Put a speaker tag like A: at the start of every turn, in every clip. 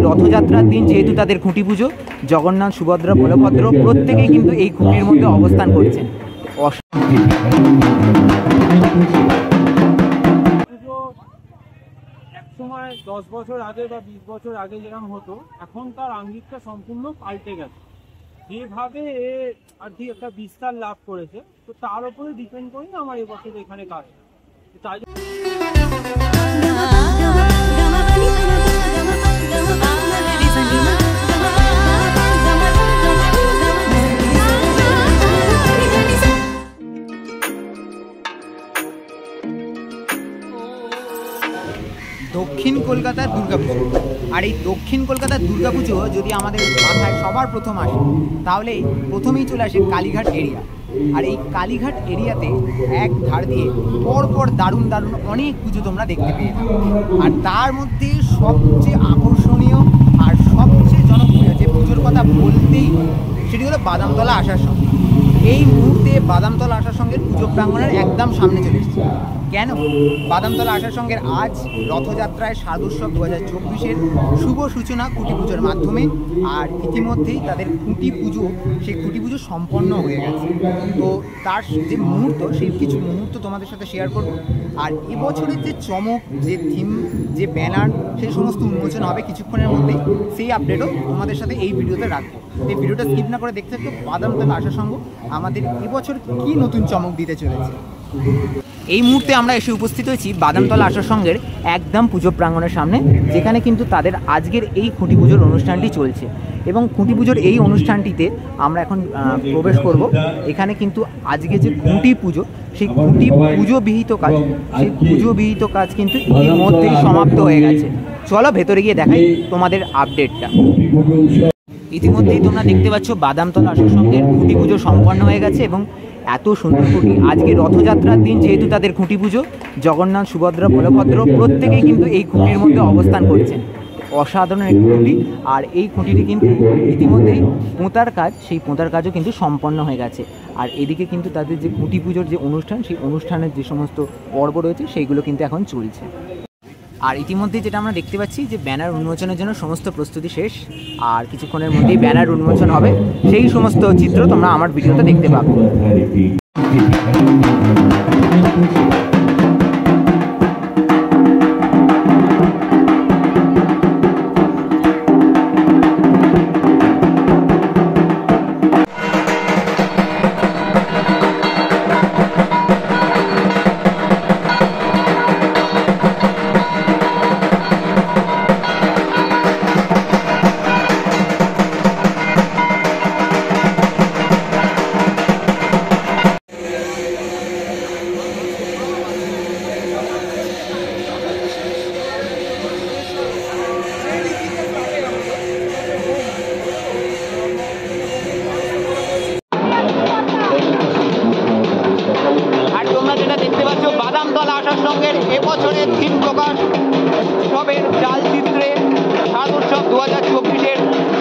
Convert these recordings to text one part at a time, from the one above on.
A: রথযাত্রার দিন যেহেতু তাদের খুঁটি পুজো, জগন্নাথ, সুভদ্রা, বলভদ্র প্রত্যেকেই কিন্তু এই খুঁটির মধ্যে অবস্থান করছেন।
B: একসময় 10 বছর আগে বা 20 বছর আগে যেরকম হতো, এখন তার আঙ্গিকটা সম্পূর্ণ পাল্টে গেছে। যেভাবে আর কি একটা বিস্তার লাভ করেছে, তো তার উপরে ডিপেন্ড করি না আমার এবছর এখানে কাজ। তাই
A: দক্ষিণ কলকাতার দুর্গাপুজো। আর এই দক্ষিণ কলকাতার দুর্গাপুজো যদি আমাদের মাথায় সবার প্রথম আসে, তাহলে প্রথমেই চলে আসে কালীঘাট এরিয়া। আর এই কালীঘাট এরিয়াতে এক ধার দিয়ে পরপর দারুণ দারুণ অনেক পুজো তোমরা দেখতে পেয়ে যাবে। আর তার মধ্যে সবচেয়ে আকর্ষণীয় আর সবচেয়ে জনপ্রিয় যে পুজোর কথা বলতেই সেটি হলো বাদামতলা আসার সঙ্গে। এই মুহূর্তে বাদামতলা আসার সঙ্গে পুজো প্রাঙ্গণের একদম সামনে চলে এসেছে। কেন? বাদামতলা আসার সঙ্গে আজ রথযাত্রায় শারদোৎসব 2024-এর শুভ সূচনা খুঁটি পুজোর মাধ্যমে। আর ইতিমধ্যেই তাদের খুঁটি পুজো, সেই খুঁটি পুজো সম্পন্ন হয়ে গেছে। তো তার যে মুহূর্ত, সেই কিছু মুহূর্ত তোমাদের সাথে শেয়ার করব। আর এবছরের যে চমক, যে থিম, যে ব্যানার, সেই সমস্ত উন্মোচন হবে কিছুক্ষণের মধ্যেই। সেই আপডেটও তোমাদের সাথে এই ভিডিওতে রাখবো। এই ভিডিওটা স্কিপ না করে দেখতে থাকো। বাদামতলা আসার সঙ্গে আমাদের এবছর কী নতুন চমক দিতে চলেছে। এই মুহূর্তে আমরা এসে উপস্থিত হয়েছি বাদামতলা আসার সঙ্গের একদম পুজো প্রাঙ্গণের সামনে, যেখানে কিন্তু তাদের আজকের এই খুঁটি পুজোর অনুষ্ঠানটি চলছে। এবং খুঁটি পুজোর এই অনুষ্ঠানটিতে আমরা এখন প্রবেশ করব। এখানে কিন্তু আজকে যে খুঁটি পুজো, সেই খুঁটি পুজো বিহিত কাজ, সেই পুজো বিহিত কাজ কিন্তু ইতিমধ্যেই সমাপ্ত হয়ে গেছে। চলো ভেতরে গিয়ে দেখাই তোমাদের আপডেটটা। ইতিমধ্যেই তোমরা দেখতে পাচ্ছ বাদামতলা আসার সঙ্গে খুঁটি পুজো সম্পন্ন হয়ে গেছে। এবং এত সুন্দর খুঁটি, আজকে রথযাত্রার দিন যেহেতু তাদের খুঁটি পুজো, জগন্নাথ, সুভদ্রা, বলভদ্র প্রত্যেকেই কিন্তু এই খুঁটির মধ্যে অবস্থান করছেন। অসাধারণ একটি খুঁটি। আর এই খুঁটিটি কিন্তু ইতিমধ্যেই পোঁতার কাজ, সেই পোঁতার কাজও কিন্তু সম্পন্ন হয়ে গেছে। আর এদিকে কিন্তু তাদের যে খুঁটি পুজোর যে অনুষ্ঠান, সেই অনুষ্ঠানের যে সমস্ত পর্ব রয়েছে সেইগুলো কিন্তু এখন চলছে। আর ইতিমধ্যে যেটা আমরা দেখতে পাচ্ছি যে ব্যানার উন্মোচনের জন্য সমস্ত প্রস্তুতি শেষ। আর কিছুক্ষণের মধ্যেই ব্যানার উন্মোচন হবে। সেই সমস্ত চিত্র তোমরা আমার ভিডিওতে দেখতে পাবে। এবছরের থিম প্রকাশ উৎসবের চালচিত্রে শারদোৎসব 2024-এর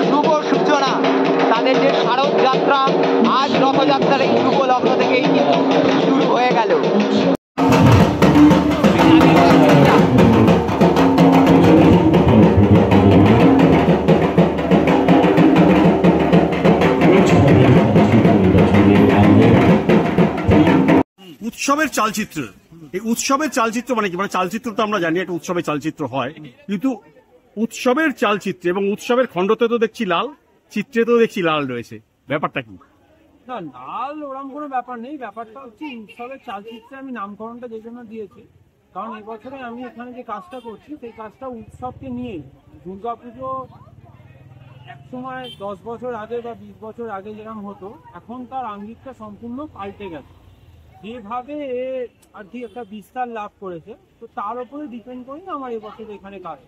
A: শুভ সূচনা। তাদের যে শারদ যাত্রা আজ রথযাত্রার এই শুভ লগ্ন থেকেই কিন্তু শুরু হয়ে গেল।
C: উৎসবের চালচিত্র, এই উৎসবের চালচিত্র মানে কি? মানে চালচিত্র তো আমরা জানি একটা উৎসবের চালচিত্র হয়, কিন্তু উৎসবের চালচিত্র এবং উৎসবের খণ্ডতে তো দেখছি লাল, চিত্রে তো দেখছি লাল রয়েছে, ব্যাপারটা কি?
B: না, লাল ওরকম কোনো ব্যাপার নেই। ব্যাপারটা হচ্ছে উৎসবের চালচিত্রে আমি নামকরণটা যে জন্য দিয়েছি, কারণ এবছরে আমি এখানে যে কাজটা করছি সেই কাজটা উৎসবকে নিয়েই। দুর্গাপুজো একসময় 10 বছর আগে বা 20 বছর আগে যেরকম হতো, এখন তার আঙ্গিকটা সম্পূর্ণ পাল্টে গেছে। যেভাবে আর কি একটা বিস্তার লাভ করেছে, তো তার উপরে ডিপেন্ড করি না আমার এবছর এখানে কাজ।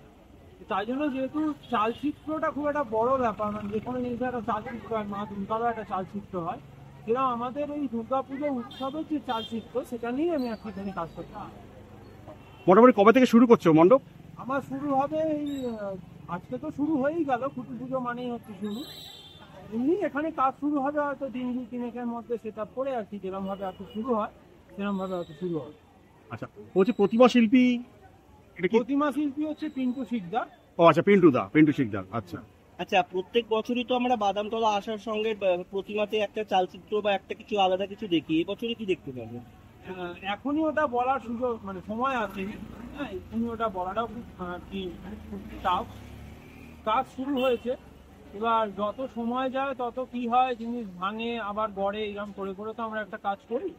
B: তাই জন্য যেহেতু চালচিত্রটা খুব একটা বড় ব্যাপার, মানে যে কোনো জিনিসের একটা চালচিত্র হয়, মা দুর্গারও একটা চালচিত্র হয়, সেরকম আমাদের এই দুর্গাপুজো উৎসবের যে চালচিত্র সেটা নিয়ে আমি একটা এখানে কাজ করতে।
C: মোটামুটি কবে থেকে শুরু করছো মণ্ডপ?
B: আমার শুরু হবে এই আজকে তো শুরু হয়েই গেল, খুঁটি পুজো মানেই হচ্ছে শুরু। এমনি এখানে কাজ শুরু হবে হয়তো দিন 2-3 মধ্যে, সেটা পরে আর কি যেরকম ভাবে আর শুরু হয় সেরকম ভাবে হয়তো শুরু হবে।
C: আচ্ছা, বলছি প্রতিমা শিল্পী এটা কি?
B: প্রতিমা শিল্পী হচ্ছে পিন্টু শিকদার।
C: ও আচ্ছা, পিন্টু শিকদার। আচ্ছা
D: আচ্ছা, প্রত্যেক বছরই তো আমরা বাদামতলা আসার সঙ্গে প্রতিমাতে একটা চালচিত্র বা একটা কিছু আলাদা কিছু দেখি, এবছরে কি দেখতে পাবো?
B: এখনই ওটা বলার সুযোগ মানে সময় আসেনি। হ্যাঁ, এখনই ওটা বলাটাও খুব খুব টাফ। কাজ শুরু হয়েছে, এবার যত সময় যায় তত কি হয়, জিনিস ভাঙে আবার গড়ে, এরকম করে করে তো আমরা একটা কাজ করি।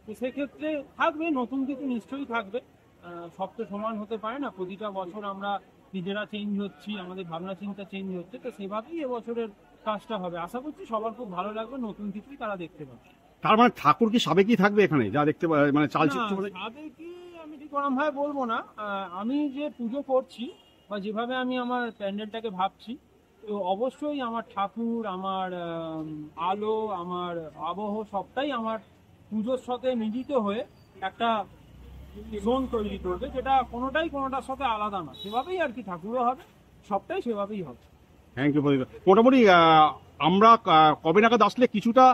B: তো সেক্ষেত্রে থাকবে নতুন কিছু, নিশ্চয়ই থাকবে। সব তো সমান হতে পারে না, প্রতিটা বছর আমরা নিজেরা চেঞ্জ হচ্ছি, আমাদের ভাবনা চিন্তা চেঞ্জ হচ্ছে, তো সেভাবেই এবছরের কাজটা হবে। আশা করছি সবার খুব ভালো লাগবে, নতুন কিছুই তারা দেখতে পাবে।
C: তার মানে ঠাকুর কি সাবেকি থাকবে এখানে যা দেখতে মানে চালচিত্র?
B: সাবেকি আমি ঠিক ওরম ভাবে বলবো না। আমি যে পুজো করছি বা যেভাবে আমি আমার প্যান্ডেলটাকে ভাবছি, তো অবশ্যই আমার ঠাকুর, আমার আলো, আমার আবহ সবটাই আমার পুজোর সাথে মিলিত হয়ে একটা জোন তৈরি করবে, যেটা কোনোটার সাথে আলাদা না। সেভাবেই আর কি ঠাকুরও হবে, সবটাই সেভাবেই হবে।
C: Thank you. মোটামুটি আমরা কবে নাগাদ আসলে কিছুটা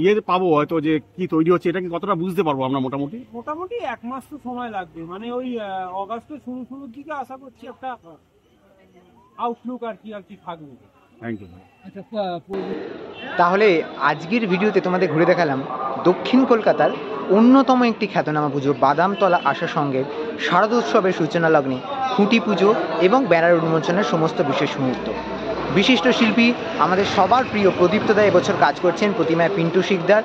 C: ইয়ে পাবো হয়তো যে কি তৈরি হচ্ছে, এটা কি কতটা বুঝতে পারবো আমরা?
B: মোটামুটি 1 মাস তো সময় লাগবে, মানে ওই অগাস্টের শুরুর দিকে আশা করছি একটা আউটলুক আর কি থাকবে।
C: Thank you.
A: তাহলে আজকের ভিডিওতে তোমাদের ঘুরে দেখালাম দক্ষিণ কলকাতার অন্যতম একটি খ্যাতনামা পুজো বাদামতলা আশা সঙ্গে শারদোৎসবের সূচনা লগ্নে খুঁটি পুজো এবং ব্যানার উন্মোচনের সমস্ত বিশেষ মুহূর্ত। বিশিষ্ট শিল্পী আমাদের সবার প্রিয় প্রদীপ্ত দা এবছর কাজ করছেন প্রতিমায় পিন্টু শিকদার।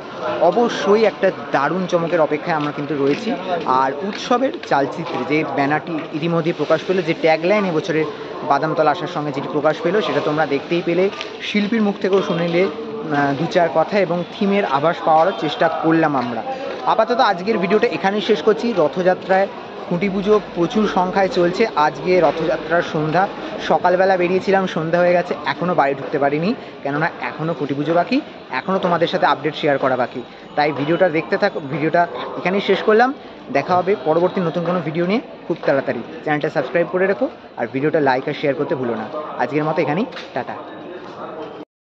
A: অবশ্যই একটা দারুণ চমকের অপেক্ষায় আমরা কিন্তু রয়েছি। আর উৎসবের চালচিত্রে যে ব্যানারটি ইতিমধ্যে প্রকাশ পেল, যে ট্যাগলাইন এবছরের বাদামতলা আসার সঙ্গে যেটি প্রকাশ পেল, সেটা তোমরা দেখতেই পেলে। শিল্পীর মুখ থেকেও শুনিলে 2-4 কথা এবং থিমের আভাস পাওয়ার চেষ্টা করলাম আমরা। আপাতত আজকের ভিডিওটা এখানেই শেষ করছি। রথযাত্রায় খুঁটি পুজো প্রচুর সংখ্যায় চলছে। আজকে রথযাত্রার সন্ধ্যা, সকালবেলা বেরিয়েছিলাম, সন্ধ্যা হয়ে গেছে, এখনও বাড়ি ঢুকতে পারিনি, কেননা এখনও খুঁটি পুজো বাকি, এখনও তোমাদের সাথে আপডেট শেয়ার করা বাকি। তাই ভিডিওটা দেখতে থাকো। ভিডিওটা এখানেই শেষ করলাম। দেখা হবে পরবর্তী নতুন কোনো ভিডিও নিয়ে খুব তাড়াতাড়ি। চ্যানেলটা সাবস্ক্রাইব করে রেখো আর ভিডিওটা লাইক আর শেয়ার করতে ভুলো না। আজকের মতো এখানেই টাটা।